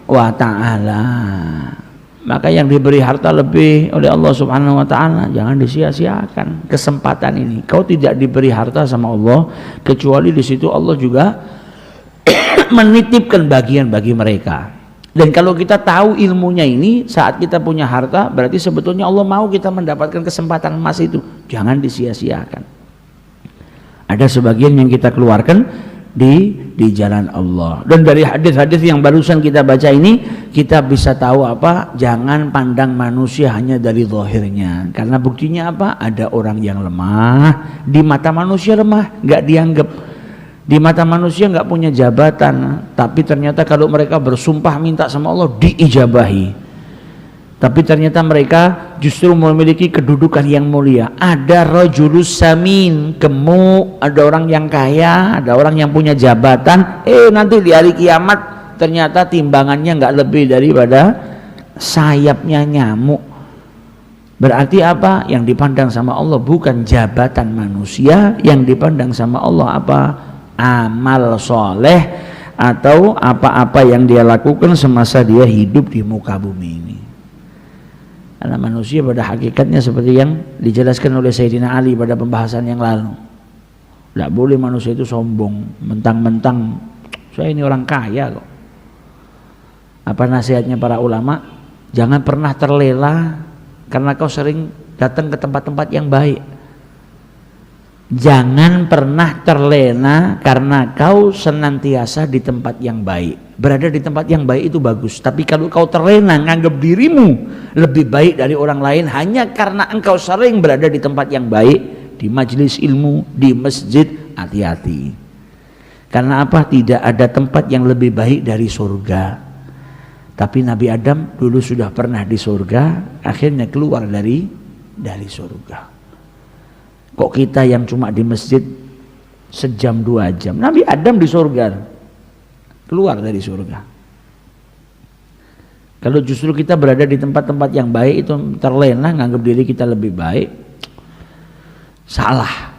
wa ta'ala. Maka yang diberi harta lebih oleh Allah Subhanahu wa ta'ala jangan disia-siakan kesempatan ini. Kau tidak diberi harta sama Allah kecuali di situ Allah juga menitipkan bagian bagi mereka. Dan kalau kita tahu ilmunya ini saat kita punya harta, berarti sebetulnya Allah mau kita mendapatkan kesempatan emas itu. Jangan disia-siakan. Ada sebagian yang kita keluarkan di jalan Allah. Dan dari hadis-hadis yang barusan kita baca ini kita bisa tahu apa? Jangan pandang manusia hanya dari zahirnya. Karena buktinya apa? Ada orang yang lemah, di mata manusia lemah, nggak dianggap. Di mata manusia nggak punya jabatan, tapi ternyata kalau mereka bersumpah minta sama Allah diijabahi. Tapi ternyata mereka justru memiliki kedudukan yang mulia. Ada rajulus samin, gemuk, ada orang yang kaya, ada orang yang punya jabatan. Nanti di hari kiamat ternyata timbangannya nggak lebih daripada sayapnya nyamuk. Berarti apa? Yang dipandang sama Allah bukan jabatan manusia, yang dipandang sama Allah apa? Amal soleh atau apa-apa yang dia lakukan semasa dia hidup di muka bumi ini. Karena manusia pada hakikatnya seperti yang dijelaskan oleh Sayyidina Ali pada pembahasan yang lalu. Tidak boleh manusia itu sombong, mentang-mentang saya ini orang kaya kok. Apa nasihatnya para ulama? Jangan pernah terlena karena kau sering datang ke tempat-tempat yang baik. Jangan pernah terlena karena kau senantiasa di tempat yang baik. Berada di tempat yang baik itu bagus, tapi kalau kau terlena nganggap dirimu lebih baik dari orang lain hanya karena engkau sering berada di tempat yang baik, di majelis ilmu, di masjid, hati-hati. Karena apa? Tidak ada tempat yang lebih baik dari surga. Tapi Nabi Adam dulu sudah pernah di surga, akhirnya keluar dari surga. Kok kita yang cuma di masjid sejam 2 jam? Nabi Adam di surga, keluar dari surga. Kalau justru kita berada di tempat-tempat yang baik itu terlena nganggap diri kita lebih baik, salah.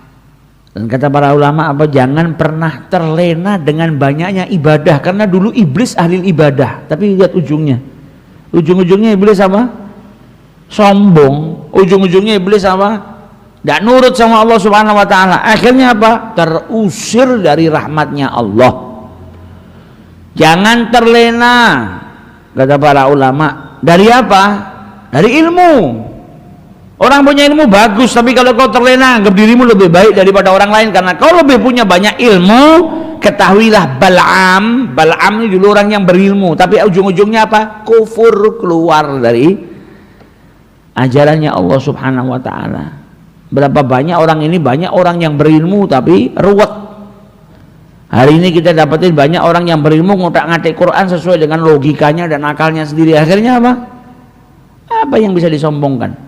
Dan kata para ulama apa? Jangan pernah terlena dengan banyaknya ibadah, karena dulu iblis ahli ibadah, tapi lihat ujungnya. Ujung-ujungnya iblis apa? Sombong. Ujung-ujungnya iblis apa? Tidak nurut sama Allah Subhanahu wa ta'ala. Akhirnya apa? Terusir dari rahmatnya Allah. Jangan terlena, kata para ulama. Dari apa? Dari ilmu. Orang punya ilmu bagus, tapi kalau kau terlena anggap dirimu lebih baik daripada orang lain karena kau lebih punya banyak ilmu, ketahuilah Bal'am ini dulu orang yang berilmu, tapi ujung-ujungnya apa? Kufur, keluar dari ajarannya Allah Subhanahu wa ta'ala. Berapa banyak orang ini, banyak orang yang berilmu tapi ruwet. Hari ini kita dapatin banyak orang yang berilmu ngotak-ngatik Quran sesuai dengan logikanya dan akalnya sendiri. Akhirnya apa? Apa yang bisa disombongkan?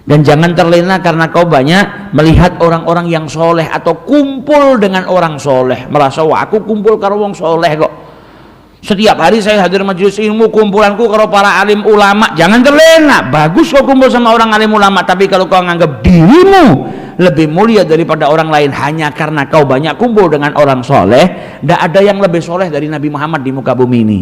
Dan jangan terlena karena kau banyak melihat orang-orang yang soleh atau kumpul dengan orang soleh, merasa wah aku kumpul karo wong soleh kok. Setiap hari saya hadir majelis ilmu, kumpulanku kalau para alim ulama. Jangan terlena, bagus kau kumpul sama orang alim ulama, tapi kalau kau menganggap dirimu lebih mulia daripada orang lain hanya karena kau banyak kumpul dengan orang soleh, tidak ada yang lebih soleh dari Nabi Muhammad di muka bumi ini.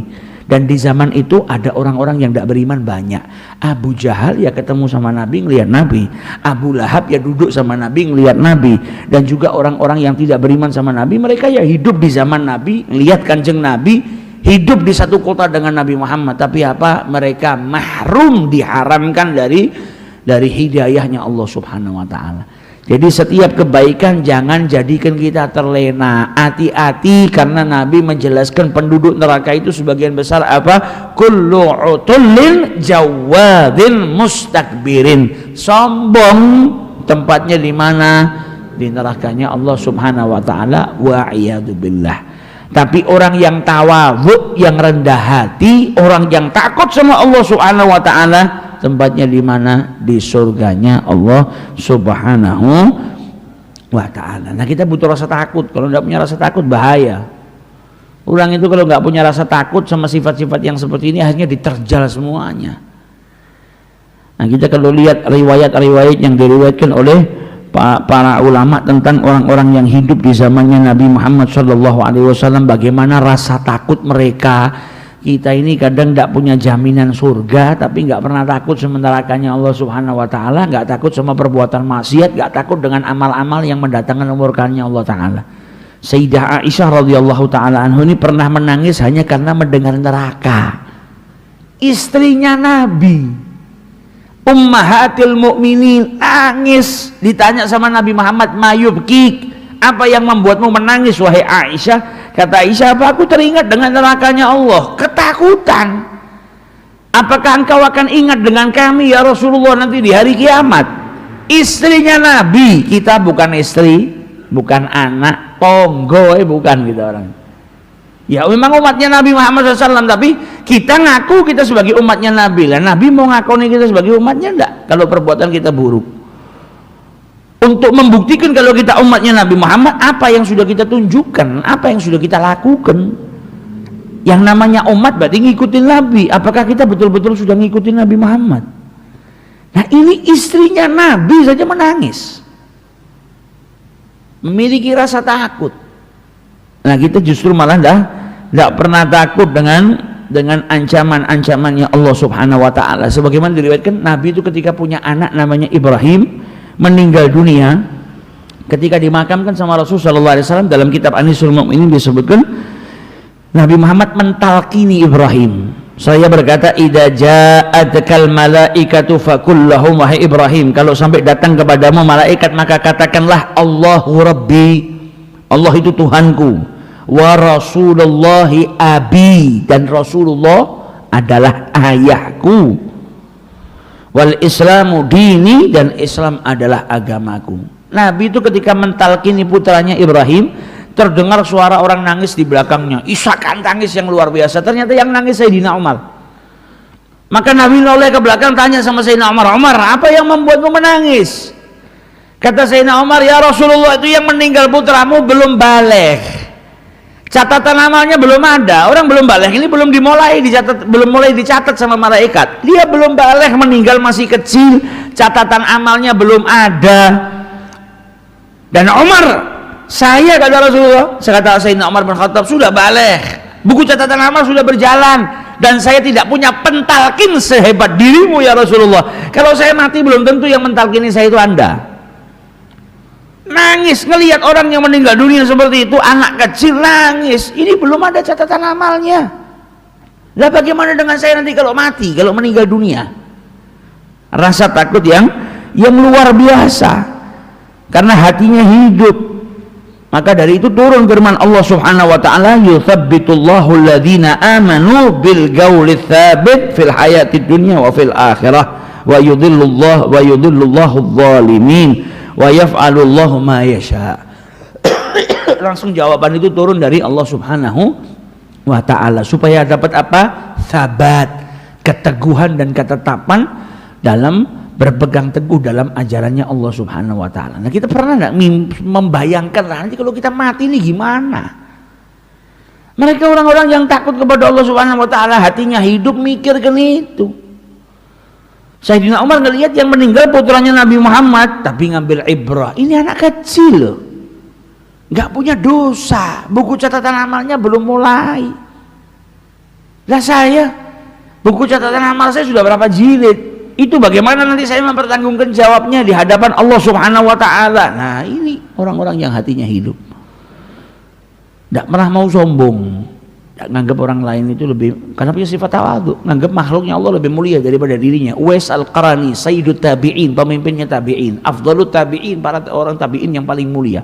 Dan di zaman itu ada orang-orang yang tidak beriman banyak. Abu Jahal ya ketemu sama Nabi ngelihat Nabi, Abu Lahab ya duduk sama Nabi ngelihat Nabi, dan juga orang-orang yang tidak beriman sama Nabi, mereka ya hidup di zaman Nabi ngelihat kanjeng Nabi, hidup di satu kota dengan Nabi Muhammad, tapi apa? Mereka mahrum, diharamkan dari hidayahnya Allah Subhanahu wa ta'ala. Jadi setiap kebaikan jangan jadikan kita terlena. Hati-hati karena Nabi menjelaskan penduduk neraka itu sebagian besar apa? Kullu utullin jawadin mustakbirin. Sombong, tempatnya di mana? Di nerakanya Allah Subhanahu wa ta'ala, wa iyadu billah. Tapi orang yang tawadhu, yang rendah hati, orang yang takut sama Allah Subhanahu wa ta'ala, tempatnya di mana? Di surganya Allah Subhanahu wa ta'ala. Nah, kita butuh rasa takut. Kalau tidak punya rasa takut bahaya. Orang itu kalau nggak punya rasa takut sama sifat-sifat yang seperti ini akhirnya diterjal semuanya. Nah, kita kalau lihat riwayat-riwayat yang diriwayatkan oleh para ulama tentang orang-orang yang hidup di zamannya Nabi Muhammad SAW, bagaimana rasa takut mereka, kita ini kadang tidak punya jaminan surga, tapi nggak pernah takut sama nerakanya Allah Subhanahu Wa Taala, nggak takut sama perbuatan maksiat, nggak takut dengan amal-amal yang mendatangkan murkanya Allah Taala. Sayyidah Aisyah radhiyallahu taala anha ini pernah menangis hanya karena mendengar neraka. Istrinya Nabi, Ummahatil Mukminin, nangis. Ditanya sama Nabi Muhammad, "Mayubkik, apa yang membuatmu menangis wahai Aisyah?" Kata Aisyah, "Apa aku teringat dengan nerakanya Allah, ketakutan. Apakah engkau akan ingat dengan kami ya Rasulullah nanti di hari kiamat?" Istrinya Nabi, kita bukan istri, bukan anak, tonggo, bukan kita orang. Ya memang umatnya Nabi Muhammad SAW, tapi kita ngaku kita sebagai umatnya Nabi. Lah Nabi mau ngakoni kita sebagai umatnya enggak kalau perbuatan kita buruk? Untuk membuktikan kalau kita umatnya Nabi Muhammad, apa yang sudah kita tunjukkan, apa yang sudah kita lakukan. Yang namanya umat berarti ngikutin Nabi. Apakah kita betul-betul sudah ngikutin Nabi Muhammad? Nah ini istrinya Nabi saja menangis, memiliki rasa takut. Nah kita justru malah tidak pernah takut dengan ancaman-ancamannya Allah Subhanahu Wa Taala. Sebagaimana diriwayatkan Nabi itu ketika punya anak namanya Ibrahim, meninggal dunia, ketika dimakamkan sama Rasulullah SAW, dalam kitab Anisul Mu'minin disebutkan Nabi Muhammad mentalkini Ibrahim. Saya berkata, "Idza ja'atkal malaikatu faqul lahum," wahai Ibrahim, kalau sampai datang kepadamu malaikat maka katakanlah Allahu Rabbi, Allah itu Tuhanku, wa Rasulullahi abi, dan Rasulullah adalah ayahku, wal Islamu dini, dan Islam adalah agamaku. Nabi itu ketika mentalkini putranya Ibrahim, terdengar suara orang nangis di belakangnya, isakan tangis yang luar biasa. Ternyata yang nangis Sayyidina Umar. Maka Nabi noleh ke belakang tanya sama Sayyidina Umar, "Umar, apa yang membuatmu menangis?" Kata Sayyidina Umar, "Ya Rasulullah, itu yang meninggal putramu belum baligh, catatan amalnya belum ada. Orang belum baligh ini belum mulai dicatat sama malaikat. Dia belum baligh, meninggal masih kecil, catatan amalnya belum ada." Dan Umar, saya kata Rasulullah, saya kata Sayyidina Umar bin Khattab, sudah baligh, buku catatan amal sudah berjalan, dan saya tidak punya pentalkin sehebat dirimu ya Rasulullah. Kalau saya mati belum tentu yang mentalkini saya itu Anda. Nangis ngelihat orang yang meninggal dunia seperti itu, anak kecil nangis, ini belum ada catatan amalnya. Lah bagaimana dengan saya nanti kalau mati, kalau meninggal dunia? Rasa takut yang luar biasa, karena hatinya hidup. Maka dari itu turun firman Allah Subhanahu wa taala, "Yutsabbitullahu alladhina amanu bil qawli tsabit fil hayatid dunya wa fil akhirah wa yudhillullahu adh-dhalimin wa yaf'alullahu ma yasha." Langsung jawaban itu turun dari Allah Subhanahu wa taala supaya dapat apa? Sabat, keteguhan dan ketetapan dalam berpegang teguh dalam ajarannya Allah Subhanahu wa taala. Nah, kita pernah enggak membayangkan nanti kalau kita mati ini gimana? Mereka orang-orang yang takut kepada Allah Subhanahu wa taala, hatinya hidup, mikir kan itu. Sayyidina Umar ngelihat yang meninggal putranya Nabi Muhammad, tapi ngambil ibrah. Ini anak kecil loh, nggak punya dosa, buku catatan amalnya belum mulai. Lah saya, buku catatan amal saya sudah berapa jilid? Itu bagaimana nanti saya mempertanggungjawabkan jawabnya di hadapan Allah Subhanahu wa taala. Nah, ini orang-orang yang hatinya hidup, tidak pernah mau sombong, tidak nganggap orang lain itu lebih, karena punya sifat tawadhu, nganggap makhluknya Allah lebih mulia daripada dirinya. Uwais Al-Qarani, Sayyidut Tabi'in, pemimpinnya tabi'in, afdalut tabi'in, para orang tabi'in yang paling mulia.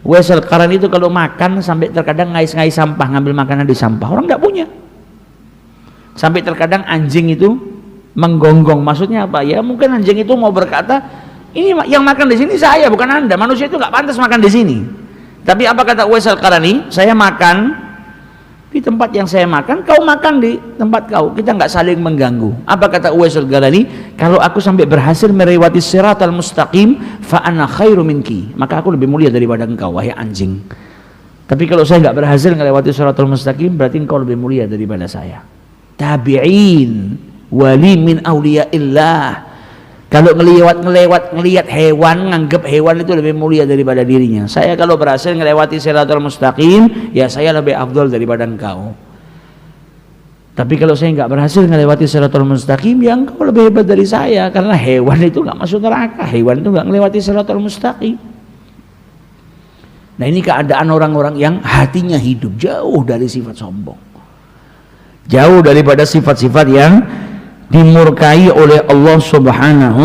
Uwais Al-Qarani itu kalau makan sampai terkadang ngais-ngais sampah, ngambil makanan di sampah, orang tidak punya. Sampai terkadang anjing itu menggonggong, maksudnya apa? Ya mungkin anjing itu mau berkata, ini yang makan di sini saya, bukan Anda. Manusia itu nggak pantas makan di sini. Tapi apa kata Uwais Al-Qarani? Saya makan di tempat yang saya makan, kau makan di tempat kau, kita nggak saling mengganggu. Apa kata Uwais Al-Qarani? Kalau aku sampai berhasil melewati siratal mustaqim, fa ana khairu minki, maka aku lebih mulia daripada engkau, wahai anjing. Tapi kalau saya nggak berhasil melewati siratal mustaqim, berarti engkau lebih mulia daripada saya. Tabi'in, wali min auliyaillah. Kalau ngelihat hewan, nganggap hewan itu lebih mulia daripada dirinya. Saya kalau berhasil melewati siratal mustaqim, ya saya lebih afdal daripada engkau. Tapi kalau saya nggak berhasil melewati siratal mustaqim, ya engkau lebih hebat dari saya, karena hewan itu nggak masuk neraka, hewan itu nggak melewati siratal mustaqim. Nah, ini keadaan orang-orang yang hatinya hidup jauh dari sifat sombong, jauh daripada sifat-sifat yang dimurkai oleh Allah Subhanahu